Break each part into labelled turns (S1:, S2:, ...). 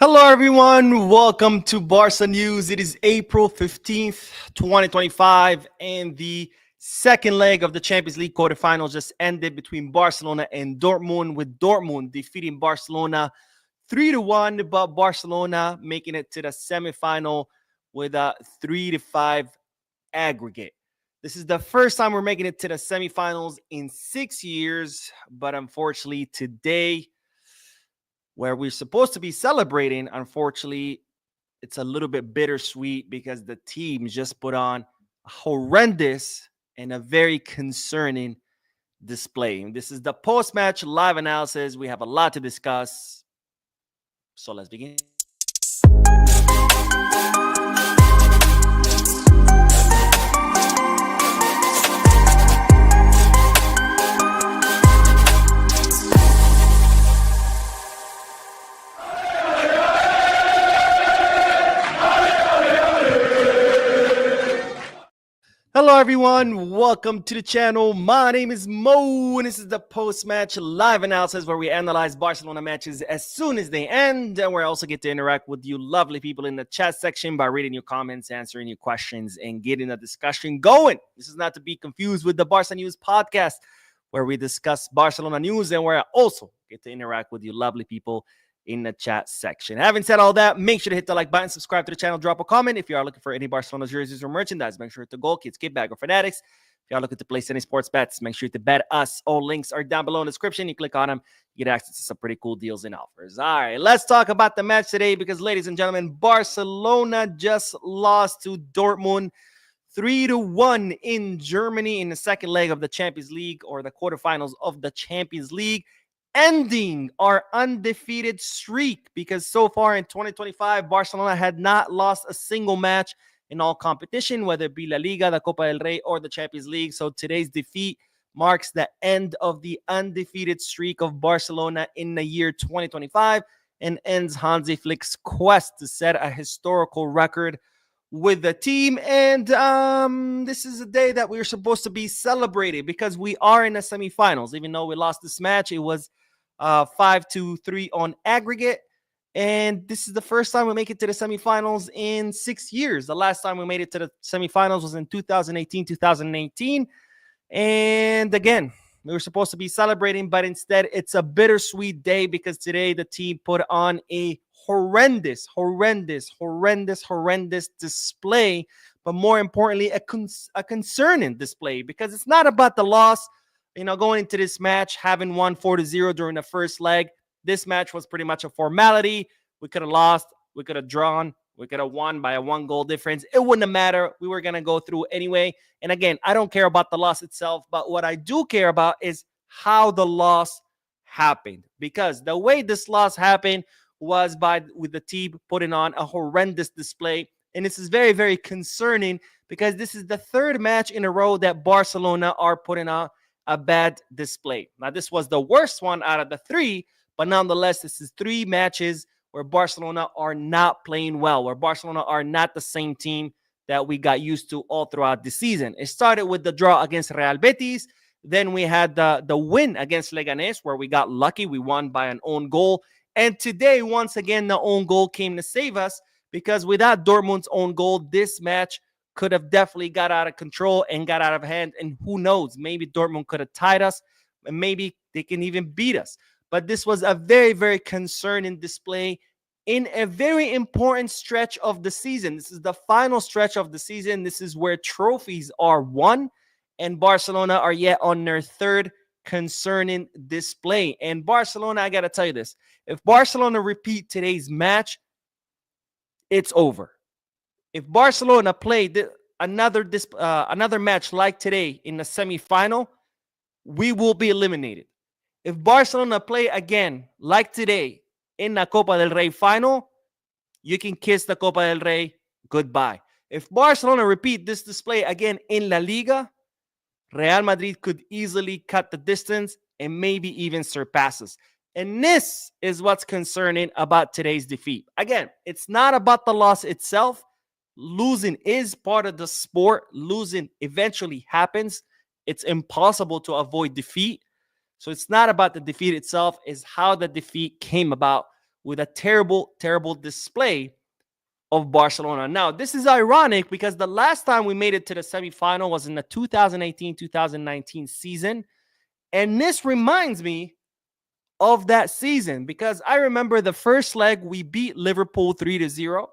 S1: Hello, everyone. Welcome to Barca News. It is April 15th, 2025, and the second leg of the Champions League quarterfinals just ended between Barcelona and Dortmund, with Dortmund defeating Barcelona 3-1, but Barcelona making it to the semifinal with a 3-5 aggregate. This is the first time we're making it to the semifinals in 6 years, but unfortunately today, where we're supposed to be celebrating, unfortunately, it's a little bit bittersweet because the team just put on a horrendous and a very concerning display. This is the post-match live analysis. We have a lot to discuss. So let's begin. Hello, everyone. Welcome to the channel. My name is Mo, and this is the post-match live analysis where we analyze Barcelona matches as soon as they end, and we also get to interact with you lovely people in the chat section by reading your comments, answering your questions, and getting the discussion going. This is not to be confused with the Barca News podcast, where we discuss Barcelona news and where I also get to interact with you lovely people in the chat section. Having said all that, make sure to hit the like button, subscribe to the channel, drop a comment. If you are looking for any Barcelona jerseys or merchandise, make sure to Goal Kids, Kid Bag, or Fanatics. If you are looking to place any sports bets, make sure to bet us. All links are down below in the description. You click on them, you get access to some pretty cool deals and offers. All right, let's talk about the match today because, ladies and gentlemen, Barcelona just lost to Dortmund 3-1 in Germany in the second leg of the Champions League, or the quarterfinals of the Champions League, ending our undefeated streak, because so far in 2025, Barcelona had not lost a single match in all competition, whether it be La Liga, the Copa del Rey, or the Champions League. So today's defeat marks the end of the undefeated streak of Barcelona in the year 2025 and ends Hansi Flick's quest to set a historical record with the team. And this is a day that we are supposed to be celebrating because we are in the semifinals. Even though we lost this match, it was 5-3 on aggregate. And this is the first time we make it to the semifinals in 6 years. The last time we made it to the semifinals was in 2018. And again, we were supposed to be celebrating, but instead it's a bittersweet day because today the team put on a horrendous display, but more importantly, a concerning display, because it's not about the loss. Going into this match, having won 4-0 during the first leg, this match was pretty much a formality. We could have lost, we could have drawn, we could have won by a 1-goal difference. It wouldn't have mattered. We were going to go through anyway. And again, I don't care about the loss itself, but what I do care about is how the loss happened, because the way this loss happened was with the team putting on a horrendous display. And this is very, very concerning because this is the third match in a row that Barcelona are putting on a bad display. Now, this was the worst one out of the three, but nonetheless, this is 3 matches where Barcelona are not playing well, where Barcelona are not the same team that we got used to all throughout the season. It started with the draw against Real Betis. Then we had the win against Leganés, where we got lucky. We won by an own goal. And today, once again, the own goal came to save us, because without Dortmund's own goal, this match could have definitely got out of control and got out of hand. And who knows, maybe Dortmund could have tied us, and maybe they can even beat us. But this was a very, very concerning display in a very important stretch of the season. This is the final stretch of the season. This is where trophies are won, and Barcelona are yet on their third concerning display. And Barcelona, I got to tell you this, if Barcelona repeat today's match, it's over. If Barcelona played another match like today in the semifinal, we will be eliminated. If Barcelona play again like today in the Copa del Rey final, you can kiss the Copa del Rey goodbye. If Barcelona repeat this display again in La Liga, Real Madrid could easily cut the distance and maybe even surpass us. And this is what's concerning about today's defeat. Again, it's not about the loss itself. Losing is part of the sport. Losing eventually happens. It's impossible to avoid defeat. So it's not about the defeat itself, it's how the defeat came about with a terrible, terrible display of Barcelona. Now, this is ironic because the last time we made it to the semifinal was in the 2018-2019 season. And this reminds me of that season because I remember the first leg we beat Liverpool 3-0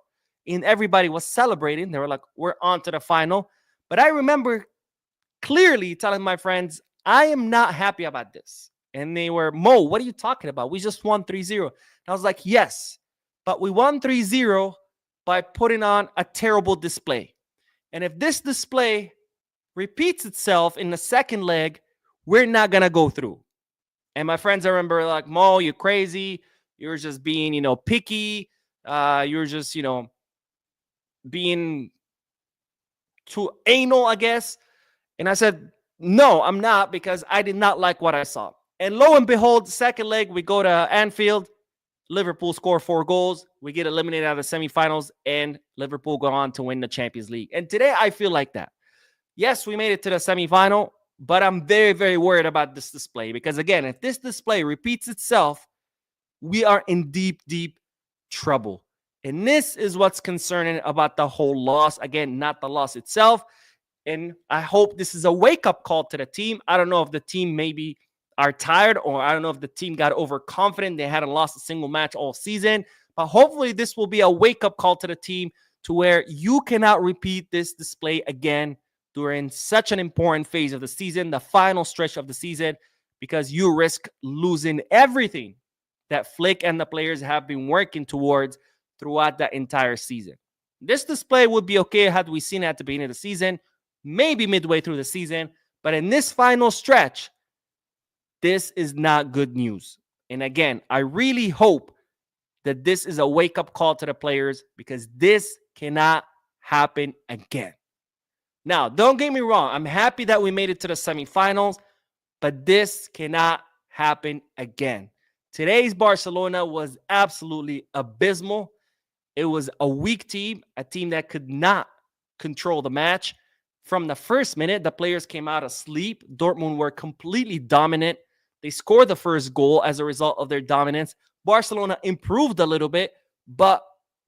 S1: and everybody was celebrating. They were like, we're on to the final. But I remember clearly telling my friends, I am not happy about this. And they were, Mo, what are you talking about? We just won 3-0. And I was like, yes, but we won 3-0 by putting on a terrible display. And if this display repeats itself in the second leg, we're not going to go through. And my friends, I remember like, Mo, you're crazy. You're just being, picky. You're just, being too anal, I guess. And I said, no, I'm not, because I did not like what I saw. And lo and behold, second leg, we go to Anfield. Liverpool score 4 goals. We get eliminated out of the semifinals, and Liverpool go on to win the Champions League. And today, I feel like that. Yes, we made it to the semifinal, but I'm very, very worried about this display because, again, if this display repeats itself, we are in deep, deep trouble. And this is what's concerning about the whole loss. Again, not the loss itself. And I hope this is a wake-up call to the team. I don't know if the team maybe are tired, or I don't know if the team got overconfident. They hadn't lost a single match all season. But hopefully this will be a wake-up call to the team to where you cannot repeat this display again during such an important phase of the season, the final stretch of the season, because you risk losing everything that Flick and the players have been working towards throughout the entire season. This display would be okay had we seen it at the beginning of the season, maybe midway through the season, but in this final stretch, this is not good news. And again, I really hope that this is a wake-up call to the players because this cannot happen again. Now, don't get me wrong. I'm happy that we made it to the semifinals, but this cannot happen again. Today's Barcelona was absolutely abysmal. It was a weak team, a team that could not control the match. From the first minute, the players came out asleep. Dortmund were completely dominant. They scored the first goal as a result of their dominance. Barcelona improved a little bit, but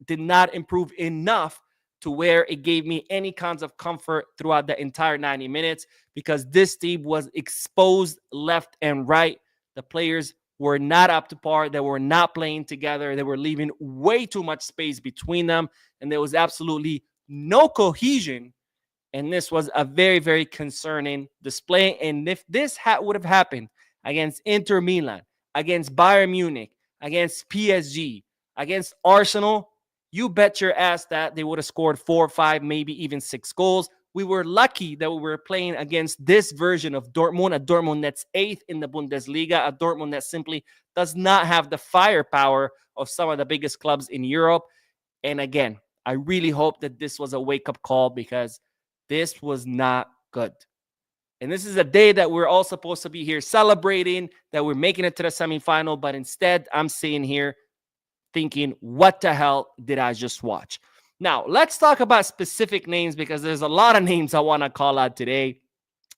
S1: did not improve enough to where it gave me any kinds of comfort throughout the entire 90 minutes because this team was exposed left and right. The players were not up to par. They were not playing together. They were leaving way too much space between them, and there was absolutely no cohesion. And this was a very, very concerning display. And if this would have happened against Inter Milan, against Bayern Munich, against PSG, against Arsenal, you bet your ass that they would have scored 4, 5, maybe even 6 goals. We were lucky that we were playing against this version of Dortmund, a Dortmund that's 8th in the Bundesliga, a Dortmund that simply does not have the firepower of some of the biggest clubs in Europe. And again, I really hope that this was a wake-up call because this was not good. And this is a day that we're all supposed to be here celebrating, that we're making it to the semifinal, but instead I'm sitting here thinking, what the hell did I just watch? Now, let's talk about specific names because there's a lot of names I want to call out today.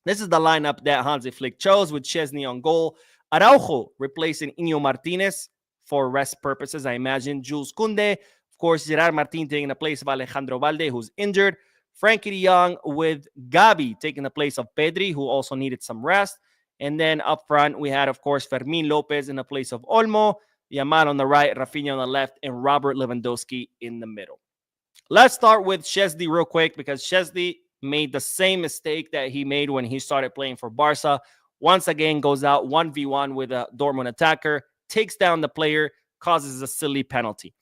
S1: This is the lineup that Hansi Flick chose with Szczesny on goal. Araujo replacing Inigo Martinez for rest purposes, I imagine. Jules Koundé, of course, Gerard Martin taking the place of Alejandro Balde, who's injured. Frankie de Jong with Gabi taking the place of Pedri, who also needed some rest. And then up front, we had, of course, Fermin Lopez in the place of Olmo, Yamal on the right, Raphinha on the left, and Robert Lewandowski in the middle. Let's start with Szczesny real quick because Szczesny made the same mistake that he made when he started playing for Barca. Once again, goes out 1v1 with a Dortmund attacker, takes down the player, causes a silly penalty.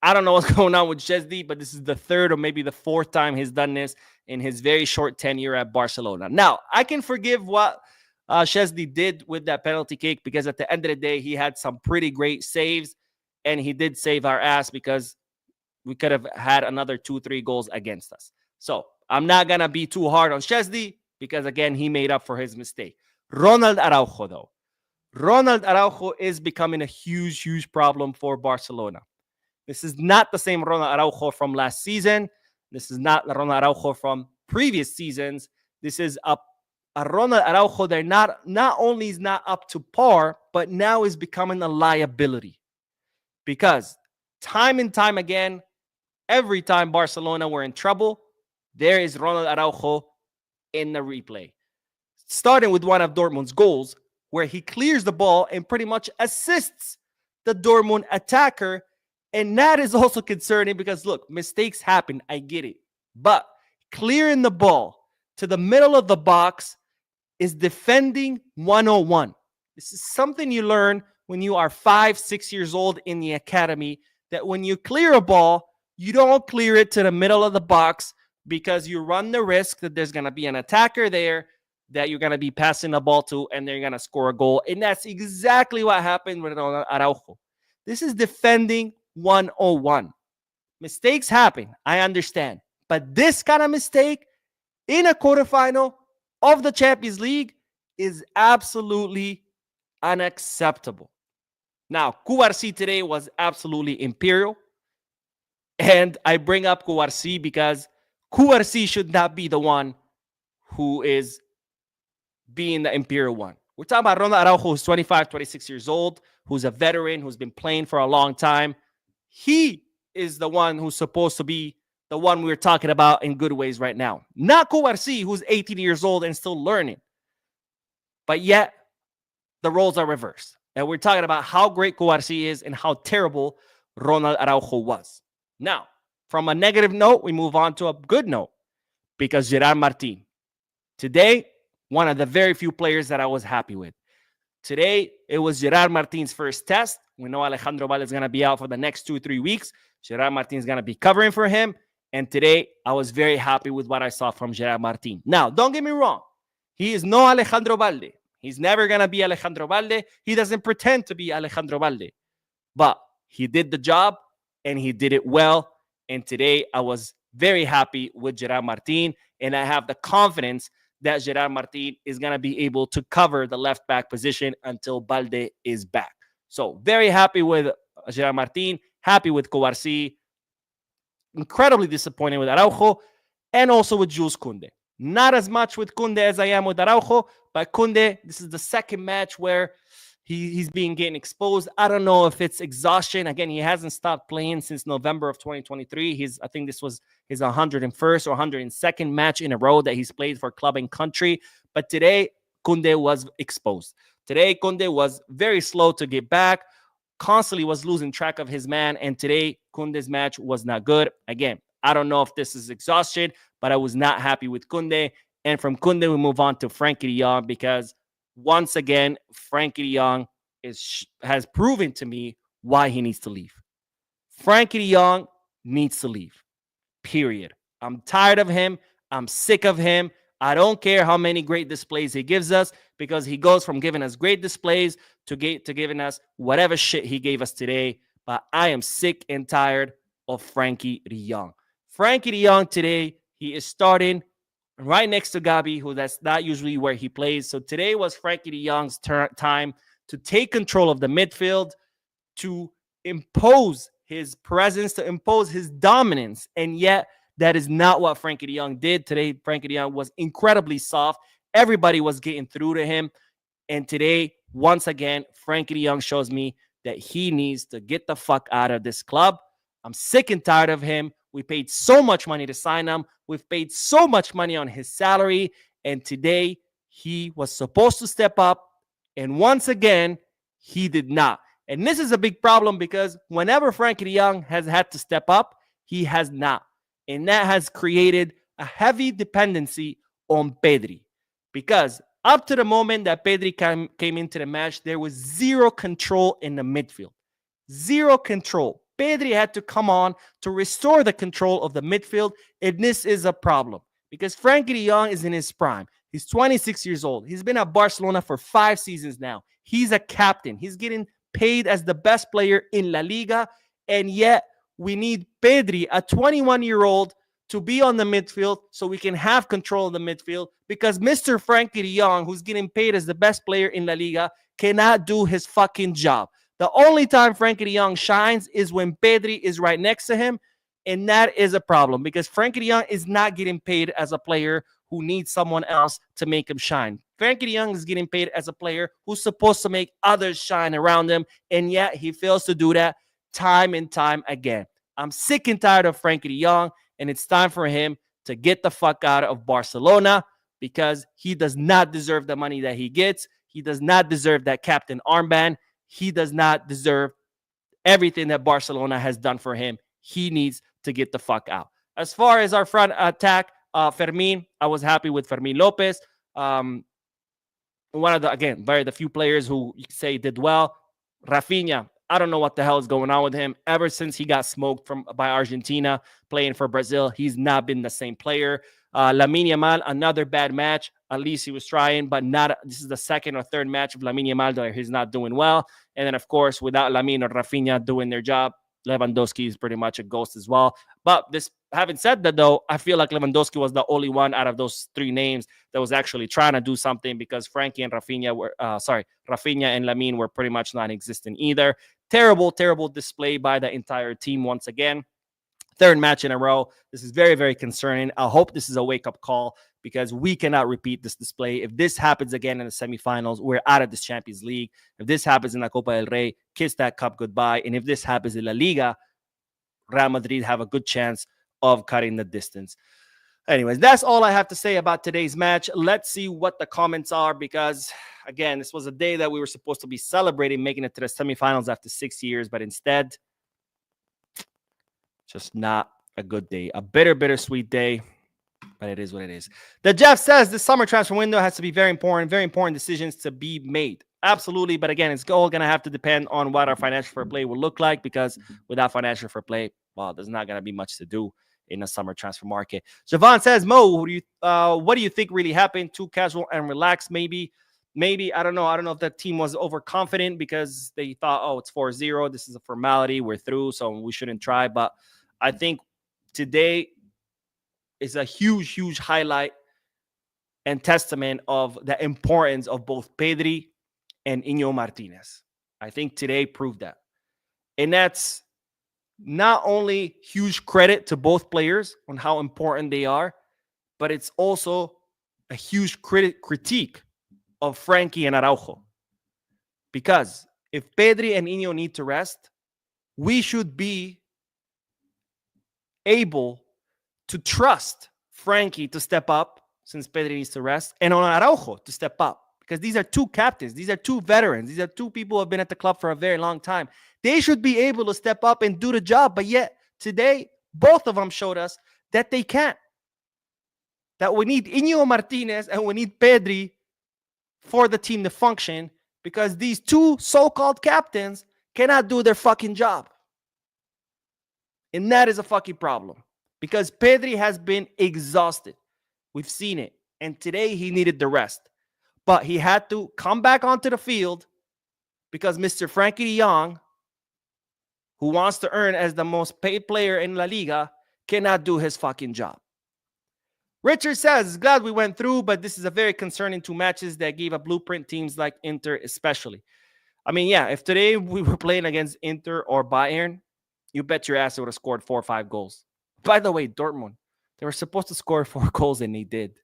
S1: I don't know what's going on with Szczesny, but this is the 3rd or maybe the 4th time he's done this in his very short tenure at Barcelona. Now, I can forgive what Szczesny did with that penalty kick because at the end of the day, he had some pretty great saves, and he did save our ass because we could have had another 2-3 goals against us. So I'm not going to be too hard on Szczesny because, again, he made up for his mistake. Ronald Araujo, though. Ronald Araujo is becoming a huge, huge problem for Barcelona. This is not the same Ronald Araujo from last season. This is not the Ronald Araujo from previous seasons. This is a Ronald Araujo that not only is not up to par, but now is becoming a liability. Because time and time again, every time Barcelona were in trouble, there is Ronald Araujo in the replay. Starting with one of Dortmund's goals, where he clears the ball and pretty much assists the Dortmund attacker. And that is also concerning because, look, mistakes happen. I get it. But clearing the ball to the middle of the box is defending 101. This is something you learn when you are 5, 6 years old in the academy, that when you clear a ball, you don't clear it to the middle of the box because you run the risk that there's going to be an attacker there that you're going to be passing the ball to and they're going to score a goal. And that's exactly what happened with Araujo. This is defending 101. Mistakes happen, I understand. But this kind of mistake in a quarterfinal of the Champions League is absolutely unacceptable. Now, Cubarsí today was absolutely imperial. And I bring up Cubarsí because Cubarsí should not be the one who is being the imperial one. We're talking about Ronald Araujo, who's 25, 26 years old, who's a veteran, who's been playing for a long time. He is the one who's supposed to be the one we're talking about in good ways right now. Not Cubarsí, who's 18 years old and still learning. But yet, the roles are reversed. And we're talking about how great Cubarsí is and how terrible Ronald Araujo was. Now, from a negative note, we move on to a good note because Gerard Martin. Today, one of the very few players that I was happy with. Today, it was Gerard Martin's first test. We know Alejandro Valde is going to be out for the next 2-3 weeks. Gerard Martin is going to be covering for him. And today, I was very happy with what I saw from Gerard Martin. Now, don't get me wrong. He is no Alejandro Valde. He's never going to be Alejandro Valde. He doesn't pretend to be Alejandro Valde. But he did the job, and he did it well. And today, I was very happy with Gerard Martin. And I have the confidence that Gerard Martin is going to be able to cover the left back position until Valde is back. So very happy with Gerard Martin, happy with Cubarsí, incredibly disappointed with Araujo, and also with Jules Koundé. Not as much with Koundé as I am with Araujo, but Koundé, this is the second match where he's getting exposed. I don't know if it's exhaustion. Again, he hasn't stopped playing since November of 2023. I think this was his 101st or 102nd match in a row that he's played for club and country. But today, Koundé was exposed. Today, Koundé was very slow to get back, constantly was losing track of his man. And today, Koundé's match was not good. Again, I don't know if this is exhaustion, but I was not happy with Koundé. And from Koundé, we move on to Frenkie de Jong because once again, Frenkie de Jong has proven to me why he needs to leave. Frenkie de Jong needs to leave. Period. I'm tired of him. I'm sick of him. I don't care how many great displays he gives us because he goes from giving us great displays to giving us whatever shit he gave us today. But I am sick and tired of Frenkie de Jong. Frenkie de Jong today, he is starting right next to Gabi, who that's not usually where he plays. So today was Frenkie de Jong's time to take control of the midfield, to impose his presence, to impose his dominance. And yet, that is not what Frenkie de Jong did. Today, Frenkie de Jong was incredibly soft. Everybody was getting through to him. And today, once again, Frenkie de Jong shows me that he needs to get the fuck out of this club. I'm sick and tired of him. We paid so much money to sign him. We've paid so much money on his salary. And today, he was supposed to step up. And once again, he did not. And this is a big problem because whenever Frenkie de Jong has had to step up, he has not. And that has created a heavy dependency on Pedri. Because up to the moment that Pedri came into the match, there was zero control in the midfield. Zero control. Pedri had to come on to restore the control of the midfield. And this is a problem. Because Frenkie de Jong is in his prime. He's 26 years old. He's been at Barcelona for 5 seasons now. He's a captain. He's getting paid as the best player in La Liga. And yet, we need Pedri, a 21-year-old, to be on the midfield so we can have control of the midfield because Mr. Frenkie de Jong, who's getting paid as the best player in La Liga, cannot do his fucking job. The only time Frenkie de Jong shines is when Pedri is right next to him, and that is a problem because Frenkie de Jong is not getting paid as a player who needs someone else to make him shine. Frenkie de Jong is getting paid as a player who's supposed to make others shine around him, and yet he fails to do that. time and time again. I'm sick and tired of Frankie de Jong, and it's time for him to get the fuck out of Barcelona because he does not deserve the money that he gets. He does not deserve that captain armband. He does not deserve everything that Barcelona has done for him. He needs to get the fuck out. As far as our front attack, Fermin, I was happy with Fermin Lopez. One of the, again, very the few players who you say did well. Raphinha, I don't know what the hell is going on with him. Ever since he got smoked by Argentina playing for Brazil, he's not been the same player. Lamine Yamal, another bad match. At least he was trying, but not. This is the second or third match of Lamine Yamal that he's not doing well. And then, of course, without Lamine or Raphinha doing their job, Lewandowski is pretty much a ghost as well. But this, having said that, though, I feel like Lewandowski was the only one out of those three names that was actually trying to do something because Frankie and Raphinha were, Raphinha and Lamine were pretty much non-existent either. Terrible, terrible display by the entire team once again. Third match in a row. This is very, very concerning. I hope this is a wake-up call because we cannot repeat this display. If this happens again in the semifinals, we're out of this Champions League. If this happens in la Copa del Rey, kiss that cup goodbye. And if this happens in La Liga, Real Madrid have a good chance of cutting the distance. Anyways, that's all I have to say about today's match. Let's see what the comments are because, again, this was a day that we were supposed to be celebrating making it to the semifinals after 6 years, but instead, just not a good day. A bittersweet day, but it is what it is. The Jeff says the summer transfer window has to be very important decisions to be made. Absolutely, but again, it's all going to have to depend on what our financial fair play will look like because without financial fair play, well, there's not going to be much to do in the summer transfer market. Javon says, Mo, what do you think really happened? Too casual and relaxed, maybe. I don't know. I don't know if that team was overconfident because they thought, oh, it's 4-0. This is a formality. We're through, so we shouldn't try. But I think today is a huge, huge highlight and testament of the importance of both Pedri and Iñigo Martinez. I think today proved that. And that's not only huge credit to both players on how important they are, but it's also a huge critique of Frankie and Araujo. Because if Pedri and Iñigo need to rest, we should be able to trust Frankie to step up since Pedri needs to rest and on Araujo to step up because these are two captains. These are two veterans. These are two people who have been at the club for a very long time. They should be able to step up and do the job. But yet today, both of them showed us that they can't. That we need Iñigo Martinez and we need Pedri for the team to function because these two so-called captains cannot do their fucking job. And that is a fucking problem because Pedri has been exhausted. We've seen it. And today he needed the rest. But he had to come back onto the field because Mr. Frankie de Jong, who wants to earn as the most paid player in La Liga, cannot do his fucking job. Richard says, glad we went through, but this is a very concerning two matches that gave a blueprint teams like Inter especially. I mean, yeah, if today we were playing against Inter or Bayern, you bet your ass they would have scored 4 or 5 goals. By the way, Dortmund, they were supposed to score 4 goals and they did.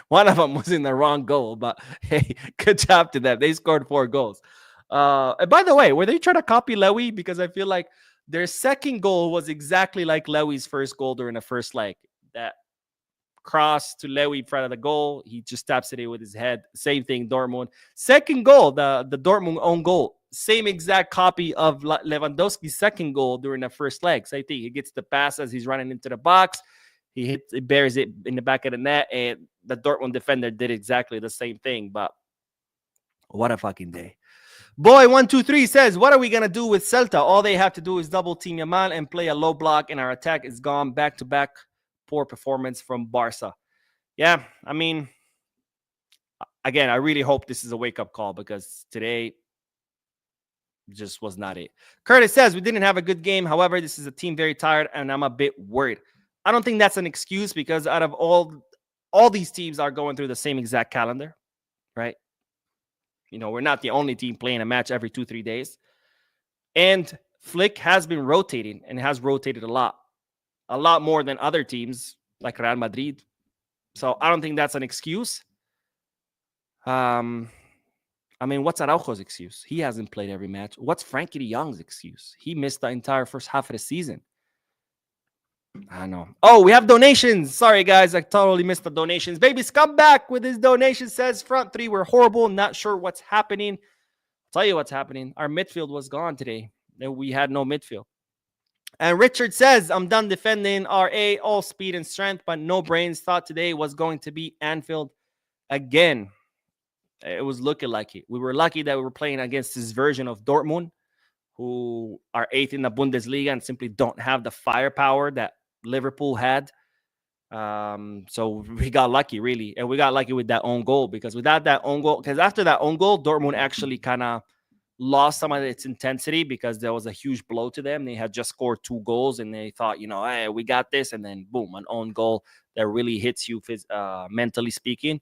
S1: One of them was in the wrong goal, but hey, good job to them. They scored 4 goals. And by the way, were they trying to copy Lewy? Because I feel like their second goal was exactly like Lewy's first goal during the first leg. That cross to Lewy in front of the goal. He just taps it in with his head. Same thing, Dortmund. Second goal, the Dortmund own goal. Same exact copy of Lewandowski's second goal during the first leg. Same thing. He gets the pass as he's running into the box. He bears it in the back of the net, and the Dortmund defender did exactly the same thing. But what a fucking day. Boy123 says, what are we going to do with Celta? All they have to do is double team Yamal and play a low block, and our attack is gone. Back-to-back poor performance from Barca. Yeah, I mean, again, I really hope this is a wake-up call because today just was not it. Curtis says, we didn't have a good game. However, this is a team very tired, and I'm a bit worried. I don't think that's an excuse because out of all these teams are going through the same exact calendar, right? You know, we're not the only team playing a match every 2-3 days. And Flick has been rotating and has rotated a lot more than other teams like Real Madrid. So I don't think that's an excuse. I mean, what's Araujo's excuse? He hasn't played every match. What's Frankie de Jong's excuse? He missed the entire first half of the season. I know. Oh, we have donations. Sorry, guys. I totally missed the donations. Baby Scumbag with his donation says front three were horrible. Not sure what's happening. I'll tell you what's happening. Our midfield was gone today. We had no midfield. And Richard says, I'm done defending RA, all speed and strength, but no brains. Thought today was going to be Anfield again. It was looking like it. We were lucky that we were playing against this version of Dortmund, who are 8th in the Bundesliga and simply don't have the firepower that Liverpool had. So we got lucky, really. And we got lucky with that own goal, because without that own goal, because after that own goal, Dortmund actually kind of lost some of its intensity, because there was a huge blow to them. They had just scored 2 goals and they thought, hey, we got this. And then boom, an own goal that really hits you mentally speaking.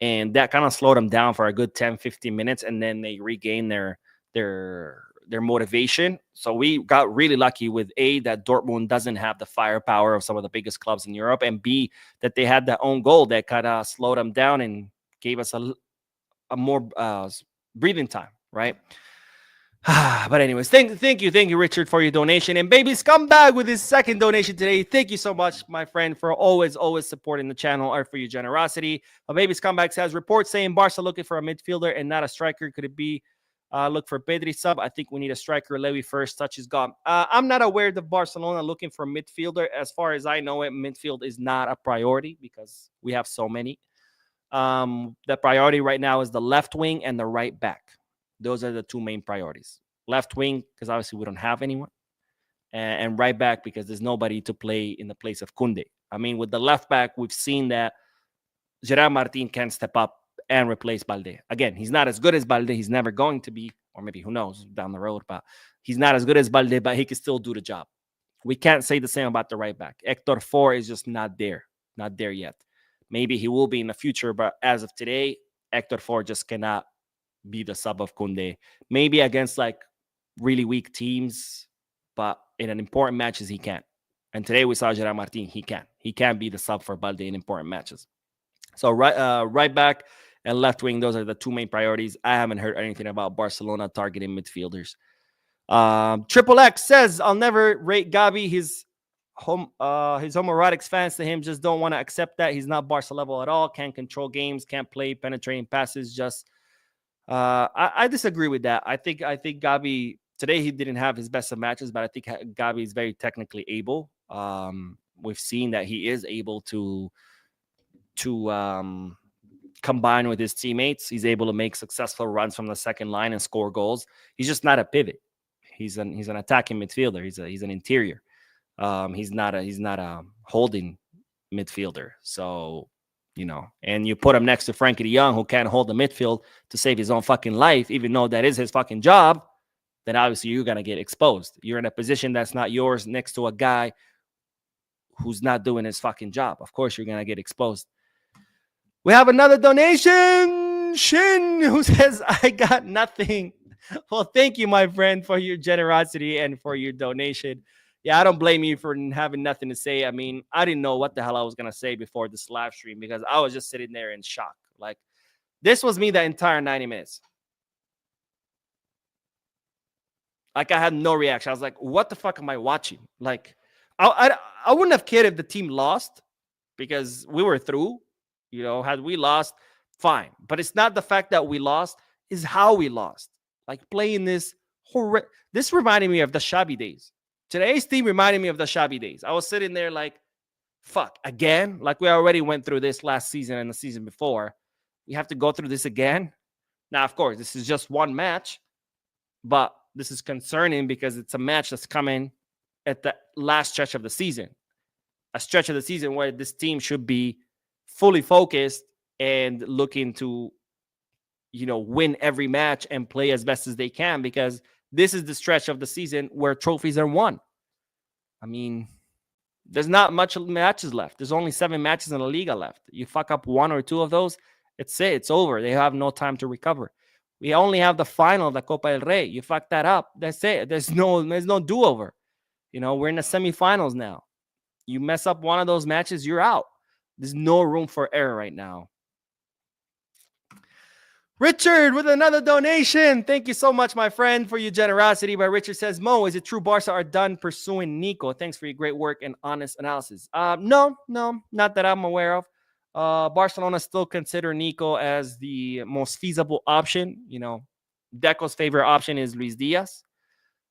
S1: And that kind of slowed them down for a good 10-15 minutes. And then they regained their motivation. So we got really lucky with A, that Dortmund doesn't have the firepower of some of the biggest clubs in Europe, and B, that they had their own goal that kind of slowed them down and gave us a more breathing time, right? But anyways, thank you, Richard, for your donation. And Baby Scumbag with his second donation today. Thank you so much, my friend, for always supporting the channel, or for your generosity. Baby Scumbag says, reports saying Barca looking for a midfielder and not a striker. Could it be look for Pedri sub? I think we need a striker. Lewy first touch is gone. I'm not aware of Barcelona looking for a midfielder. As far as I know it, midfield is not a priority because we have so many. The priority right now is the left wing and the right back. Those are the 2 main priorities. Left wing, because obviously we don't have anyone. And right back, because there's nobody to play in the place of Koundé. I mean, with the left back, we've seen that Gerard Martin can step up and replace Balde. Again, he's not as good as Balde. He's never going to be, or maybe who knows down the road, but he's not as good as Balde, but he can still do the job. We can't say the same about the right back. Hector 4 is just not there yet. Maybe he will be in the future, but as of today, Hector 4 just cannot be the sub of Koundé. Maybe against like really weak teams, but in an important matches, he can. And today we saw Gerard Martin, he can. He can be the sub for Balde in important matches. So right back and left wing, those are the 2 main priorities. I haven't heard anything about Barcelona targeting midfielders. Triple X says, I'll never rate Gabi. His homoerotics fans to him just don't want to accept that. He's not Barca level at all. Can't control games, can't play penetrating passes. Just I disagree with that. I think Gabi today, he didn't have his best of matches, but I think Gabi is very technically able. We've seen that he is able to combine with his teammates. He's able to make successful runs from the second line and score goals. He's just not a pivot. He's an attacking midfielder. He's an interior. He's not a holding midfielder. So, and you put him next to Frankie de Jong, who can't hold the midfield to save his own fucking life, even though that is his fucking job, then obviously you're going to get exposed. You're in a position that's not yours next to a guy who's not doing his fucking job. Of course, you're going to get exposed. We have another donation, Shin, who says, I got nothing. Well, thank you, my friend, for your generosity and for your donation. Yeah, I don't blame you for having nothing to say. I mean, I didn't know what the hell I was going to say before this live stream, because I was just sitting there in shock. Like, this was me the entire 90 minutes. Like, I had no reaction. I was like, what the fuck am I watching? Like, I wouldn't have cared if the team lost, because we were through. Had we lost, fine. But it's not the fact that we lost, is how we lost. Like, playing this this reminded me of the shabby days. Today's team reminded me of the shabby days. I was sitting there like, fuck, again? Like, we already went through this last season and the season before. We have to go through this again? Now, of course, this is just one match, but this is concerning because it's a match that's coming at the last stretch of the season. A stretch of the season where this team should be fully focused and looking to, win every match and play as best as they can, because this is the stretch of the season where trophies are won. I mean, there's not much matches left. There's only 7 matches in the Liga left. You fuck up 1 or 2 of those, it's it. It's over. They have no time to recover. We only have the final of the Copa del Rey. You fuck that up, that's it. There's no do-over. We're in the semifinals now. You mess up one of those matches, you're out. There's no room for error right now. Richard with another donation. Thank you so much, my friend, for your generosity. But Richard says, Mo, is it true Barca are done pursuing Nico? Thanks for your great work and honest analysis. No, not that I'm aware of. Barcelona still consider Nico as the most feasible option. You know, Deco's favorite option is Luis Diaz.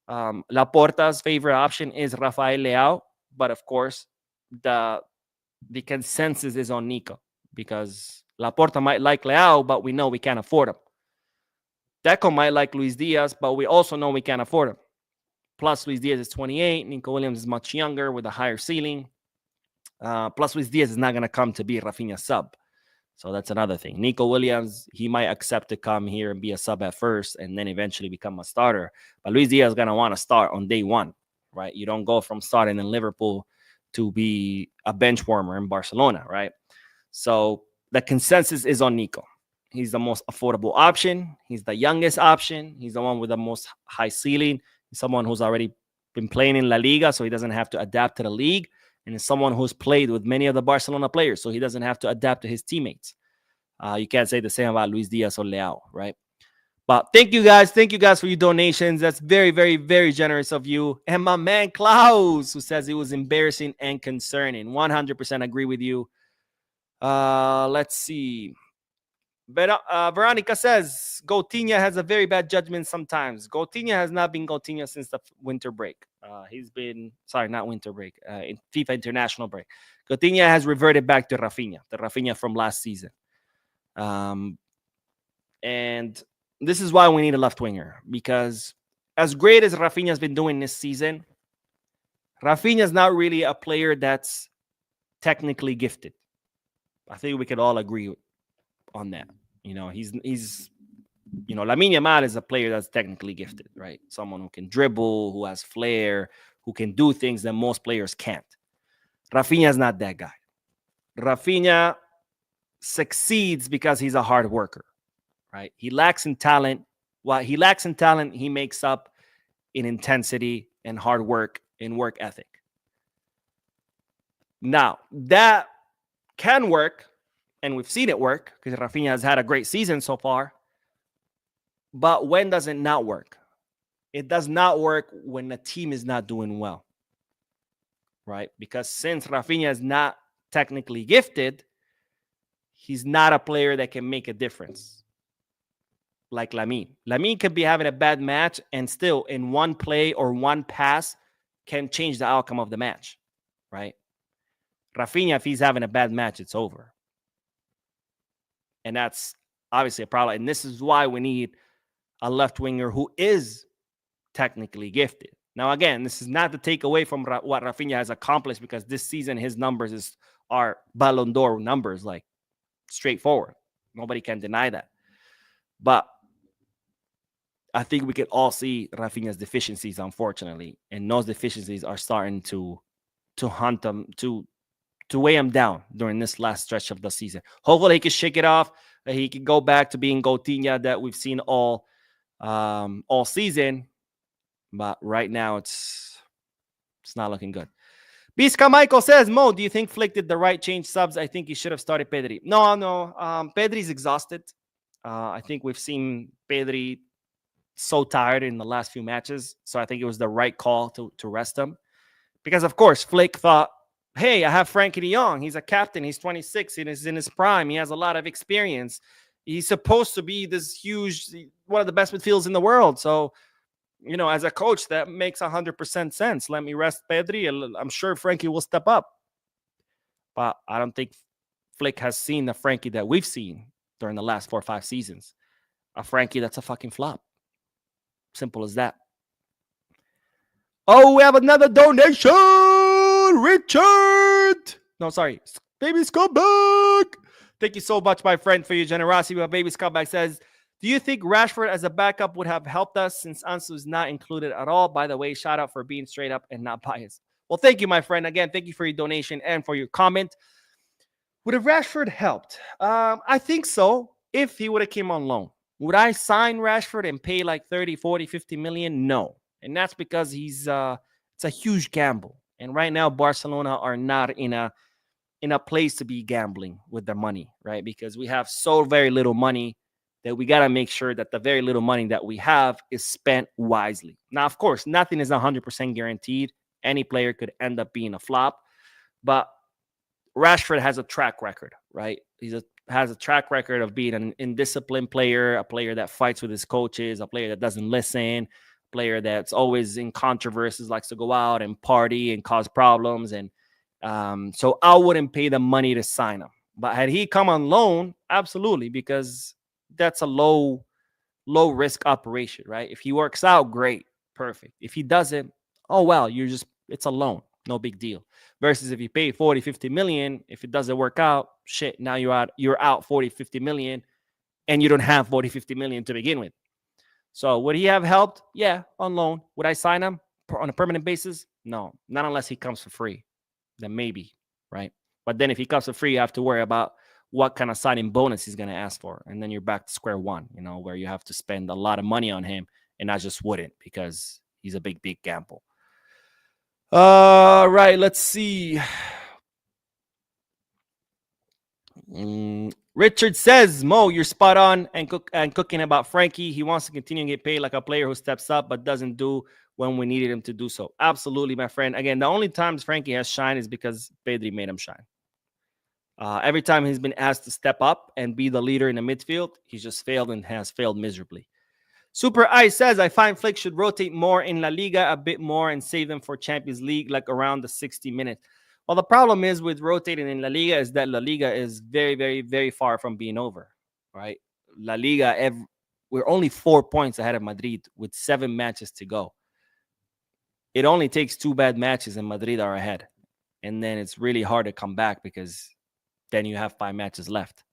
S1: Laporta's favorite option is Rafael Leao. But of course, the consensus is on Nico because Laporta might like Leao, but we know we can't afford him. Deco might like Luis Diaz, but we also know we can't afford him. Plus, Luis Diaz is 28. Nico Williams is much younger with a higher ceiling. Plus, Luis Diaz is not going to come to be Raphinha sub. So that's another thing. Nico Williams, he might accept to come here and be a sub at first and then eventually become a starter. But Luis Diaz is going to want to start on day one, right? You don't go from starting in Liverpool to be a bench warmer in Barcelona, right? So the consensus is on Nico. He's the most affordable option. He's the youngest option. He's the one with the most high ceiling. He's someone who's already been playing in La Liga, so he doesn't have to adapt to the league. And is someone who's played with many of the Barcelona players, so he doesn't have to adapt to his teammates. You can't say the same about Luis Diaz or Leao, right? But thank you guys. Thank you guys for your donations. That's very, very, very generous of you. And my man Klaus, who says it was embarrassing and concerning. 100% agree with you. Let's see. Veronica says Coutinho has a very bad judgment sometimes. Coutinho has not been Coutinho since the winter break. He's been, sorry, not winter break, in FIFA international break. Coutinho has reverted back to Raphinha, the Raphinha from last season. And this is why we need a left winger, because as great as Raphinha has been doing this season, Raphinha is not really a player that's technically gifted. I think we could all agree on that. You know, he's Lamine Yamal is a player that's technically gifted, right? Someone who can dribble, who has flair, who can do things that most players can't. Raphinha is not that guy. Raphinha succeeds because he's a hard worker, right? He lacks in talent. What he lacks in talent, he makes up in intensity and hard work and work ethic. Now, that can work, and we've seen it work because Raphinha has had a great season so far. But when does it not work? It does not work when the team is not doing well, right? Because since Raphinha is not technically gifted, he's not a player that can make a difference like Lamine. Lamine could be having a bad match and still in one play or one pass can change the outcome of the match, right? Raphinha, if he's having a bad match, it's over. And that's obviously a problem. And this is why we need a left winger who is technically gifted. Now, again, this is not to take away from what Raphinha has accomplished, because this season his numbers are Ballon d'Or numbers, like straightforward. Nobody can deny that. But I think we could all see Raphinha's deficiencies, unfortunately. And those deficiencies are starting to hunt him, to weigh him down during this last stretch of the season. Hopefully he can shake it off. He can go back to being Coutinho that we've seen all season. But right now it's not looking good. Bisca Michael says, Mo, do you think Flick did the right change subs? I think he should have started Pedri. No. Pedri's exhausted. I think we've seen Pedri so tired in the last few matches. So I think it was the right call to rest him. Because, of course, Flick thought, hey, I have Frankie de Jong. He's a captain. He's 26. He's in his prime. He has a lot of experience. He's supposed to be this huge, one of the best midfielders in the world. So, you know, as a coach, that makes 100% sense. Let me rest Pedri. I'm sure Frankie will step up. But I don't think Flick has seen the Frankie that we've seen during the last 4 or 5 seasons. A Frankie that's a fucking flop. Simple as that. Oh, we have another donation. Richard. No, sorry. Baby Scumbag. Thank you so much, my friend, for your generosity. But Baby Scumbag says, do you think Rashford as a backup would have helped us since Ansu is not included at all? By the way, shout out for being straight up and not biased. Well, thank you, my friend. Again, thank you for your donation and for your comment. Would have Rashford helped? I think so, if he would have came on loan. Would I sign Rashford and pay like 30, 40, 50 million? No. And that's because it's a huge gamble. And right now, Barcelona are not in a place to be gambling with their money, right? Because we have so very little money that we got to make sure that the very little money that we have is spent wisely. Now, of course, nothing is 100% guaranteed. Any player could end up being a flop, but Rashford has a track record, right? Has a track record of being an indisciplined player, a player that fights with his coaches, a player that doesn't listen, a player that's always in controversies, likes to go out and party and cause problems. And so I wouldn't pay the money to sign him. But had he come on loan, absolutely, because that's a low risk operation, right? If he works out, great, perfect. If he doesn't, oh well, it's a loan, no big deal. Versus if you pay 40, 50 million, if it doesn't work out, shit, now you're out 40, 50 million, and you don't have 40, 50 million to begin with. So would he have helped? Yeah, on loan. Would I sign him on a permanent basis? No, not unless he comes for free. Then maybe, right? But then if he comes for free, you have to worry about what kind of signing bonus he's going to ask for. And then you're back to square one, where you have to spend a lot of money on him. And I just wouldn't, because he's a big gamble. Right, let's see. Richard says, Mo, you're spot on and cooking about Frankie. He wants to continue to get paid like a player who steps up but doesn't do when we needed him to do so. Absolutely, my friend. Again, the only times Frankie has shined is because Pedri made him shine. Every time he's been asked to step up and be the leader in the midfield, he's just failed and has failed miserably. Super Ice says, I find Flick should rotate more in La Liga a bit more and save them for Champions League, like around the 60 minutes. Well, the problem is with rotating in La Liga is that La Liga is very, very, very far from being over, right? La Liga, we're only 4 points ahead of Madrid with 7 matches to go. It only takes 2 bad matches and Madrid are ahead. And then it's really hard to come back because then you have 5 matches left.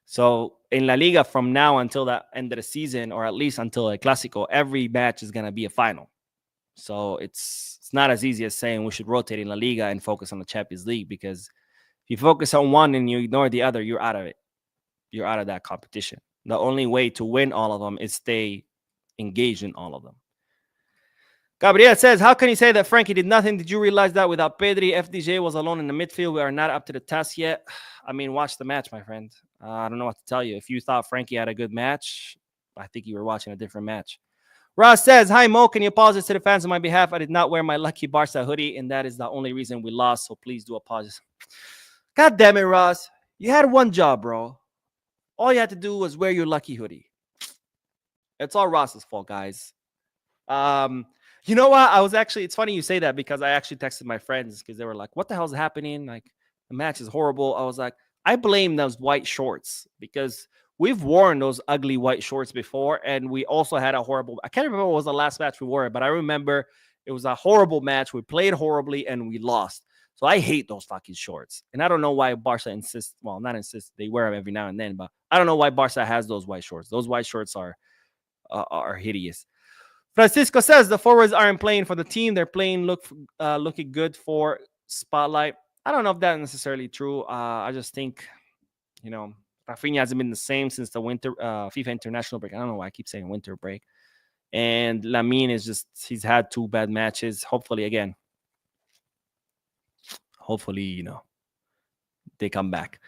S1: So in La Liga, from now until the end of the season, or at least until a Clásico, every match is going to be a final. So it's not as easy as saying we should rotate in La Liga and focus on the Champions League, because if you focus on one and you ignore the other, you're out of it. You're out of that competition. The only way to win all of them is stay engaged in all of them. Gabriel says, how can you say that Frankie did nothing? Did you realize that without Pedri, FDJ was alone in the midfield? We are not up to the task yet. I mean, watch the match, my friend. I don't know what to tell you. If you thought Frankie had a good match, I think you were watching a different match. Ross says, hi, Mo. Can you apologize to the fans on my behalf? I did not wear my lucky Barca hoodie, and that is the only reason we lost, so please do apologize. God damn it, Ross. You had one job, bro. All you had to do was wear your lucky hoodie. It's all Ross's fault, guys. You know what? It's funny you say that, because I actually texted my friends because they were like, what the hell's happening? Like, the match is horrible. I was like, I blame those white shorts, because we've worn those ugly white shorts before. And we also had a horrible, I can't remember what was the last match we wore, but I remember it was a horrible match. We played horribly and we lost. So I hate those fucking shorts. And I don't know why Barca insists, well, not insists, they wear them every now and then, but I don't know why Barca has those white shorts. Those white shorts are hideous. Francisco says the forwards aren't playing for the team. They're playing looking good for spotlight. I don't know if that's necessarily true. I just think, Raphinha hasn't been the same since the winter FIFA international break. I don't know why I keep saying winter break. And Lamine he's had 2 bad matches. Hopefully, they come back.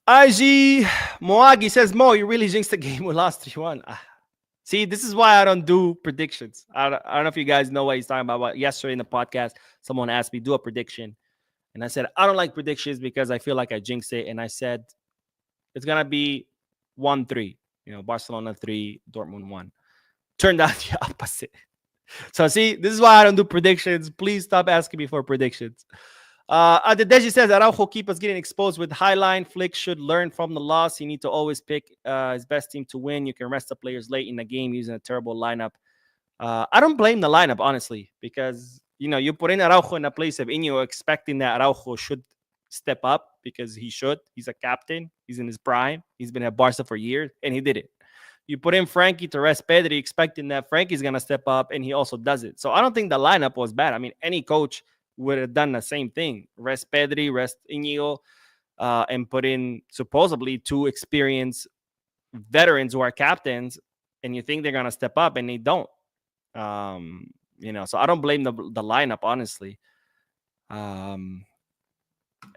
S1: IG Moagi says, Mo, you really jinxed the game. We lost 3-1. See, this is why I don't do predictions. I don't know if you guys know what he's talking about. But yesterday in the podcast, someone asked me, do a prediction. And I said, I don't like predictions because I feel like I jinxed it. And I said, it's going to be 1-3. Barcelona 3, Dortmund 1. Turned out the opposite. So, see, this is why I don't do predictions. Please stop asking me for predictions. Adedeji says, Araujo keep us getting exposed with Highline. Flick should learn from the loss. He need to always pick his best team to win. You can rest the players late in the game using a terrible lineup. I don't blame the lineup, honestly, because, you put in Araujo in the place of Iñigo, expecting that Araujo should step up, because he should. He's a captain. He's in his prime. He's been at Barca for years, and he did it. You put in Frankie to rest Pedri, expecting that Frankie's going to step up, and he also does it. So I don't think the lineup was bad. I mean, any coach would have done the same thing. Rest Pedri, rest Iñigo, and put in supposedly 2 experienced veterans who are captains, and you think they're going to step up, and they don't. So I don't blame the lineup, honestly. And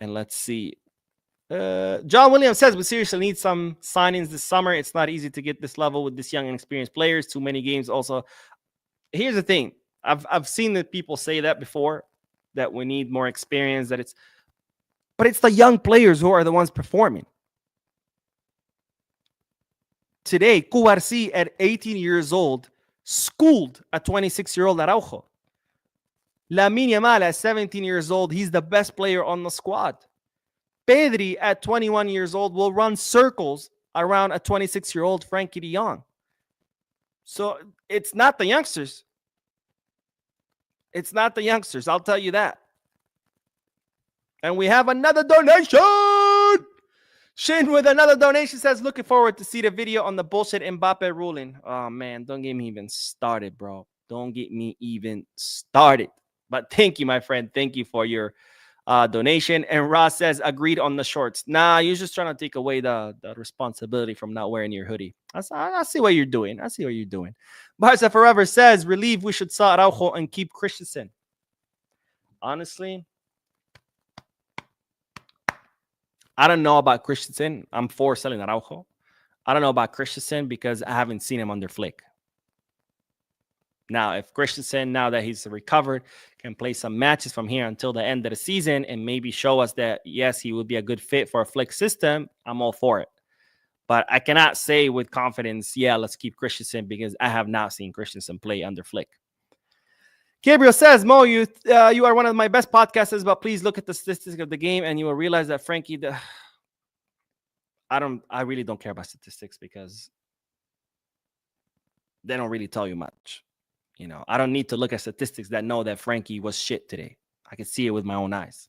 S1: let's see. John Williams says we seriously need some signings this summer. It's not easy to get this level with this young and experienced players. Too many games. Also, here's the thing. I've seen that people say that before, that we need more experience. But it's the young players who are the ones performing. Today, Cubarsí at 18 years old schooled a 26-year-old Araujo. Lamine Yamal at 17 years old, he's the best player on the squad. Pedri at 21 years old will run circles around a 26-year-old Frankie de Jong. So it's not the youngsters. It's not the youngsters, I'll tell you that. And we have another donation. Shin with another donation says, looking forward to see the video on the bullshit Mbappe ruling. Oh, man, don't get me even started, bro. Don't get me even started. But thank you, my friend. Thank you for your donation. And Ross says, agreed on the shorts. Nah, you're just trying to take away the responsibility from not wearing your hoodie. I see what you're doing. I see what you're doing. Barca Forever says, relieve we should sell Araujo and keep Christensen. Honestly, I don't know about Christensen. I'm for selling Araujo. I don't know about Christensen because I haven't seen him under Flick. Now, if Christensen, now that he's recovered, can play some matches from here until the end of the season and maybe show us that, yes, he would be a good fit for a Flick system, I'm all for it. But I cannot say with confidence, yeah, let's keep Christensen, because I have not seen Christensen play under Flick. Gabriel says, Mo, you are one of my best podcasters, but please look at the statistics of the game and you will realize that Frankie, I really don't care about statistics because they don't really tell you much. You know, I don't need to look at statistics that know that Frankie was shit today. I can see it with my own eyes.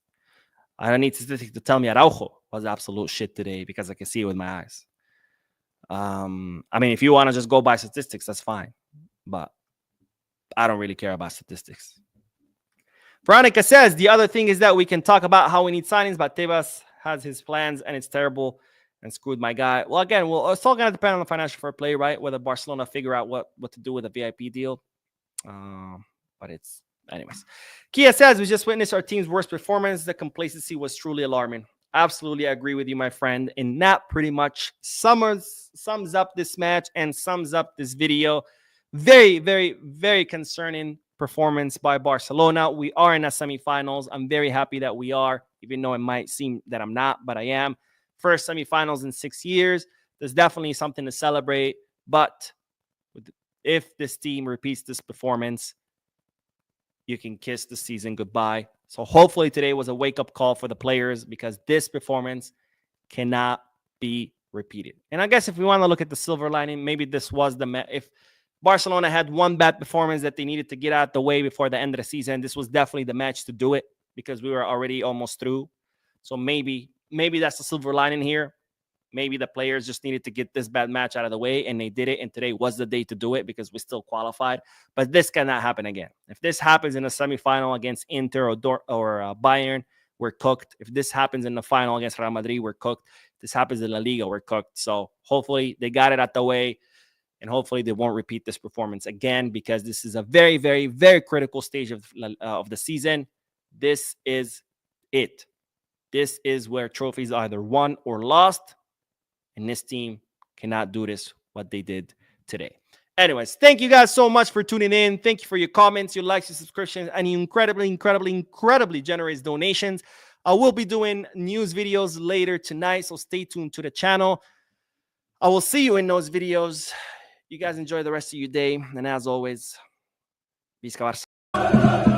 S1: I don't need statistics to tell me Araujo was absolute shit today because I can see it with my eyes. I mean, if you want to just go by statistics, that's fine. But I don't really care about statistics. Veronica says, the other thing is that we can talk about how we need signings, but Tebas has his plans and it's terrible and screwed my guy. Well, again, it's all going to depend on the financial fair play, right? Whether Barcelona figure out what to do with a VIP deal. But it's, anyways. Kia says, we just witnessed our team's worst performance. The complacency was truly alarming. Absolutely agree with you, my friend. And that pretty much sums up this match and sums up this video. Very, very, very concerning performance by Barcelona. We are in a semifinals. I'm very happy that we are, even though it might seem that I'm not, but I am. First semifinals in 6 years. There's definitely something to celebrate. But if this team repeats this performance, you can kiss the season goodbye. So hopefully today was a wake-up call for the players, because this performance cannot be repeated. And I guess if we want to look at the silver lining, maybe this was if Barcelona had one bad performance that they needed to get out the way before the end of the season, this was definitely the match to do it, because we were already almost through. So maybe that's the silver lining here. Maybe the players just needed to get this bad match out of the way, and they did it, and today was the day to do it because we still qualified. But this cannot happen again. If this happens in a semifinal against Inter or Bayern, we're cooked. If this happens in the final against Real Madrid, we're cooked. If this happens in La Liga, we're cooked. So hopefully they got it out the way, and hopefully they won't repeat this performance again, because this is a very, very, very critical stage of the season. This is it. This is where trophies are either won or lost. And this team cannot do this, what they did today. Anyways, thank you guys so much for tuning in. Thank you for your comments, your likes, your subscriptions, and your incredibly generous donations. I will be doing news videos later tonight, so stay tuned to the channel. I will see you in those videos. You guys enjoy the rest of your day. And as always, Visca Barça.